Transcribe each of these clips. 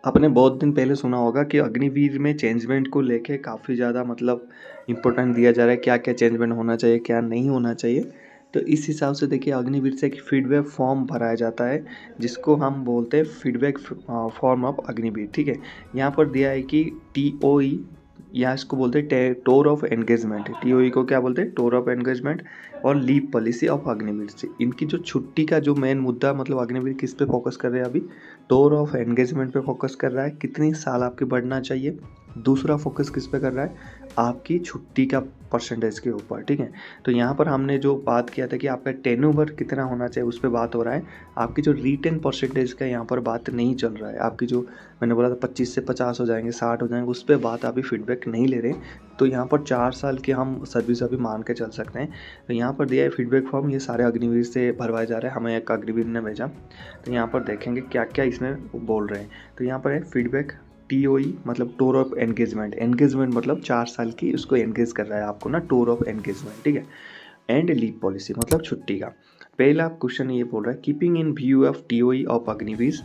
आपने बहुत दिन पहले सुना होगा कि अग्निवीर में चेंजमेंट को लेके काफ़ी ज़्यादा मतलब इम्पोर्टेंट दिया जा रहा है, क्या क्या चेंजमेंट होना चाहिए, क्या नहीं होना चाहिए। तो इस हिसाब से देखिए अग्निवीर से एक फीडबैक फॉर्म भराया जाता है, जिसको हम बोलते हैं फीडबैक फॉर्म ऑफ अग्निवीर। ठीक है, यहाँ पर दिया है कि TOE, या इसको बोलते हैं टूर ऑफ एंगेजमेंट। TOE को क्या बोलते हैं, टूर ऑफ एंगेजमेंट, और लीव पॉलिसी ऑफ अग्निवीर से। इनकी जो छुट्टी का जो मेन मुद्दा, मतलब अग्निवीर किस पे फोकस कर रहे हैं अभी, टूर ऑफ एंगेजमेंट पे फोकस कर रहा है, कितनी साल आपकी बढ़ना चाहिए। दूसरा फोकस किस पे कर रहा है, आपकी छुट्टी का परसेंटेज के ऊपर। ठीक है, तो यहाँ पर हमने जो बात किया था कि आपका टेन्यूवर कितना होना चाहिए, उस पर बात हो रहा है। आपकी जो रिटेन परसेंटेज का यहाँ पर बात नहीं चल रहा है। आपकी जो मैंने बोला था 25 से 50 हो जाएंगे, 60 हो जाएंगे, उस पर बात अभी फीडबैक नहीं ले रहे। तो यहाँ पर 4 साल की हम सर्विस अभी मान के चल सकते हैं। तो यहाँ पर दिया है फीडबैक फॉर्म, ये सारे अग्निवीर से भरवाए जा रहे हैं, हमें एक अग्निवीर ने भेजा। तो यहाँ पर देखेंगे क्या क्या इसमें बोल रहे हैं। तो यहाँ पर है फीडबैक TOE मतलब टूर ऑफ एंगेजमेंट। एंगेजमेंट मतलब 4 साल की उसको एंगेज कर रहा है आपको ना, टूर ऑफ एंगेजमेंट। ठीक है, एंड लीव पॉलिसी मतलब छुट्टी का। पहला क्वेश्चन ये बोल रहा है, keeping in view of TOE of Agniveer,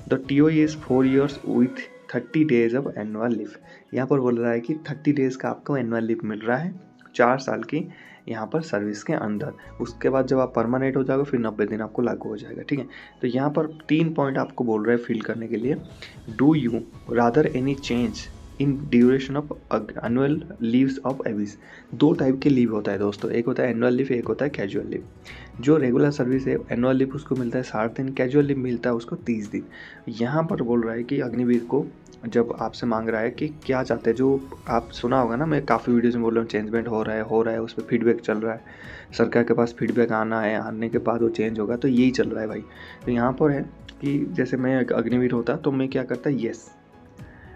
the TOE is 4 years with 30 days of annual leave. यहाँ पर बोल रहा है कि 30 days का आपको एनुअल लीव मिल रहा है 4 साल की यहाँ पर सर्विस के अंदर। उसके बाद जब आप परमानेंट हो जाओगे फिर 90 दिन आपको लागू हो जाएगा। ठीक है, तो यहाँ पर 3 पॉइंट आपको बोल रहे हैं फिल करने के लिए। Do you rather any change in duration of annual leaves of Aves. 2 type के लीव होता है दोस्तों, एक होता है एनुअल लीव, एक होता है कैजुअल लीव। जो रेगुलर सर्विस है एनुअल लीव उसको मिलता है 60 दिन, कैजुअल लीव मिलता है उसको 30 दिन। यहाँ पर बोल रहा है कि अग्निवीर को जब आपसे मांग रहा है कि क्या चाहते हैं, जो आप सुना होगा ना, मैं काफ़ी वीडियोज़ में बोल रहा हूँ चेंजमेंट हो रहा है, उस पर फीडबैक चल रहा है, सरकार के पास फीडबैक आना है, आने के बाद वो चेंज होगा, तो यही चल रहा है भाई। तो यहाँ पर है कि जैसे मैं अग्निवीर होता तो मैं क्या करता, येस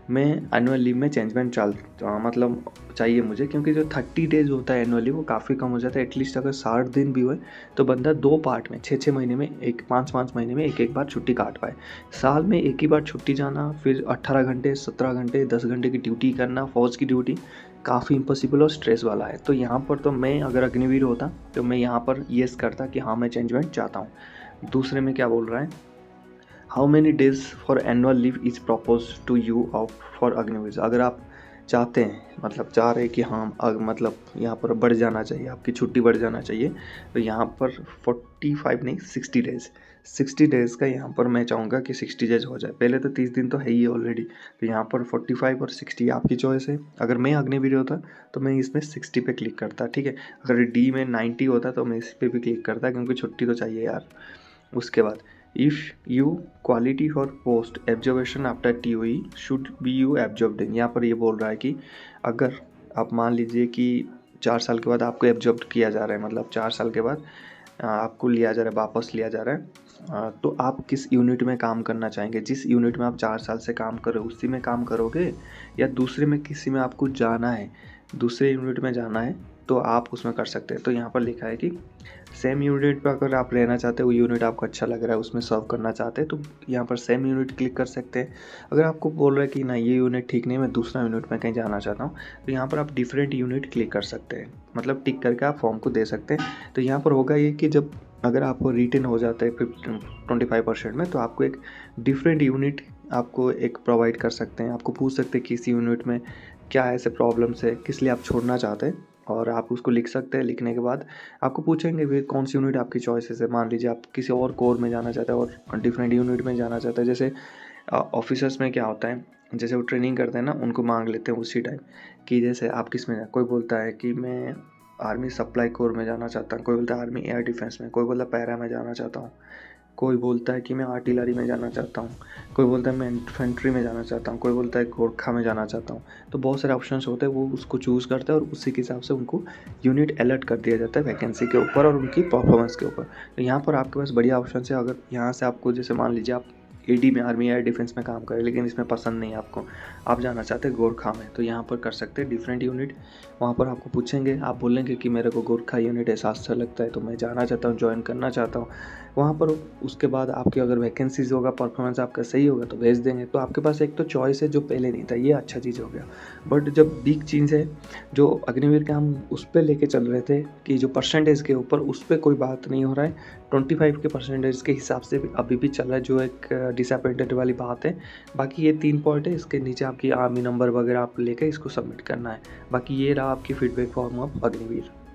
मैं एनुअल लीव में चेंजमेंट मतलब चाहिए मुझे, क्योंकि जो 30 डेज होता है एनुअल लीव वो काफ़ी कम हो जाता है। एटलीस्ट अगर 60 दिन भी हुए तो बंदा 2 पार्ट में 6-6 महीने में, 5-5 महीने में एक बार छुट्टी काट पाए। साल में एक ही बार छुट्टी जाना, फिर 18 घंटे 17 घंटे 10 घंटे की ड्यूटी करना, फौज की ड्यूटी, काफ़ी इम्पॉसिबल और स्ट्रेस वाला है। तो यहाँ पर तो मैं अगर अग्निवीर होता तो मैं यहाँ पर येस करता कि हाँ मैं चेंजमेंट चाहता हूँ। दूसरे में क्या बोल रहा है, how many days for annual leave is propose to you of for Agniveer. अगर आप चाहते हैं, मतलब चाह रहे हैं कि हाँ मतलब यहाँ पर बढ़ जाना चाहिए, आपकी छुट्टी बढ़ जाना चाहिए, तो यहाँ पर 45 नहीं 60 डेज, 60 डेज़ का यहाँ पर मैं चाहूँगा कि 60 डेज हो जाए। पहले तो 30 दिन तो है ही ऑलरेडी, तो यहाँ पर 45 और 60 आपकी चॉइस है। अगर मैं अग्निवीर होता तो मैं इसमें 60 पे क्लिक करता। ठीक है, अगर D में 90 होता तो मैं इस पर भी क्लिक करता, क्योंकि छुट्टी तो चाहिए यार। उसके बाद if you quality for post observation after TOE should be you absorbed in. यहाँ पर ये बोल रहा है कि अगर आप मान लीजिए कि 4 साल के बाद आपको एब्जॉर्ब किया जा रहा है, मतलब 4 साल के बाद आपको लिया जा रहा है, वापस लिया जा रहा है, तो आप किस यूनिट में काम करना चाहेंगे। जिस यूनिट में आप 4 साल से काम कर रहे हो उसी में काम करोगे, या दूसरे में किसी में आपको जाना है, दूसरे यूनिट में जाना है तो आप उसमें कर सकते हैं। तो यहाँ पर लिखा है कि सेम यूनिट पर अगर आप रहना चाहते हो, वो यूनिट आपको अच्छा लग रहा है, उसमें सर्व करना चाहते हैं, तो यहाँ पर सेम यूनिट क्लिक कर सकते हैं। अगर आपको बोल रहा है कि ना ये यूनिट ठीक नहीं, मैं दूसरा यूनिट में कहीं जाना चाहता हूँ, तो यहाँ पर आप डिफरेंट यूनिट क्लिक कर सकते हैं, मतलब टिक करके आप फॉर्म को दे सकते हैं। तो यहाँ पर होगा ये कि जब अगर आपको रिटेन हो जाता है 25% में, तो आपको एक डिफरेंट यूनिट आपको एक प्रोवाइड कर सकते हैं। आपको पूछ सकते हैं कि इस यूनिट में क्या ऐसे प्रॉब्लम्स है, किस लिए आप छोड़ना चाहते हैं, और आप उसको लिख सकते हैं। लिखने के बाद आपको पूछेंगे भी कौन सी यूनिट आपकी चॉइसेस है। मान लीजिए आप किसी और कोर में जाना चाहते हैं और डिफरेंट यूनिट में जाना चाहते हैं। जैसे ऑफिसर्स में क्या होता है, जैसे वो ट्रेनिंग करते हैं ना, उनको मांग लेते हैं उसी टाइम कि जैसे आप किस में, कोई बोलता है कि मैं आर्मी सप्लाई कोर में जाना चाहता हूँ, कोई बोलता है आर्मी एयर डिफेंस में, कोई बोलता है पैरा में जाना चाहता हूँ, कोई बोलता है कि मैं आर्टिलरी में जाना चाहता हूँ, कोई बोलता है मैं इन्फेंट्री में जाना चाहता हूँ, कोई बोलता है गोरखा में जाना चाहता हूँ। तो बहुत सारे ऑप्शंस होते हैं, वो उसको चूज़ करते हैं और उसी के हिसाब से उनको यूनिट अलर्ट कर दिया जाता है वैकेंसी के ऊपर और उनकी परफॉर्मेंस के ऊपर। तो यहाँ पर आपके पास बढ़िया ऑप्शन है। अगर यहाँ से आपको, जैसे मान लीजिए आप AD में, आर्मी एयर डिफेंस में काम करें, लेकिन इसमें पसंद नहीं है आपको, आप जाना चाहते हैं गोरखा में, तो यहाँ पर कर सकते हैं डिफरेंट यूनिट। वहाँ पर आपको पूछेंगे, आप बोलेंगे कि मेरे को गोरखा यूनिट ऐसा अच्छा लगता है, तो मैं जाना चाहता हूँ, ज्वाइन करना चाहता हूँ। वहाँ पर उसके बाद आपकी अगर वैकेंसीज़ होगा, परफॉर्मेंस आपका सही होगा तो भेज देंगे। तो आपके पास एक तो चॉइस है जो पहले नहीं था, ये अच्छा चीज़ हो गया। बट जब बिग चीज़ है जो अग्निवीर के हम उस पे लेके चल रहे थे कि जो परसेंटेज के ऊपर उस पे कोई बात नहीं हो रहा है, 25 के परसेंटेज के हिसाब से भी अभी भी चल रहा है, जो एक डिसअपॉइंटेड वाली बात है। बाकी ये 3 पॉइंट है, इसके नीचे आपकी आर्मी नंबर वगैरह आप लेके इसको सबमिट करना है। बाकी ये रहा आपकी फीडबैक फॉर्म ऑफ अग्निवीर।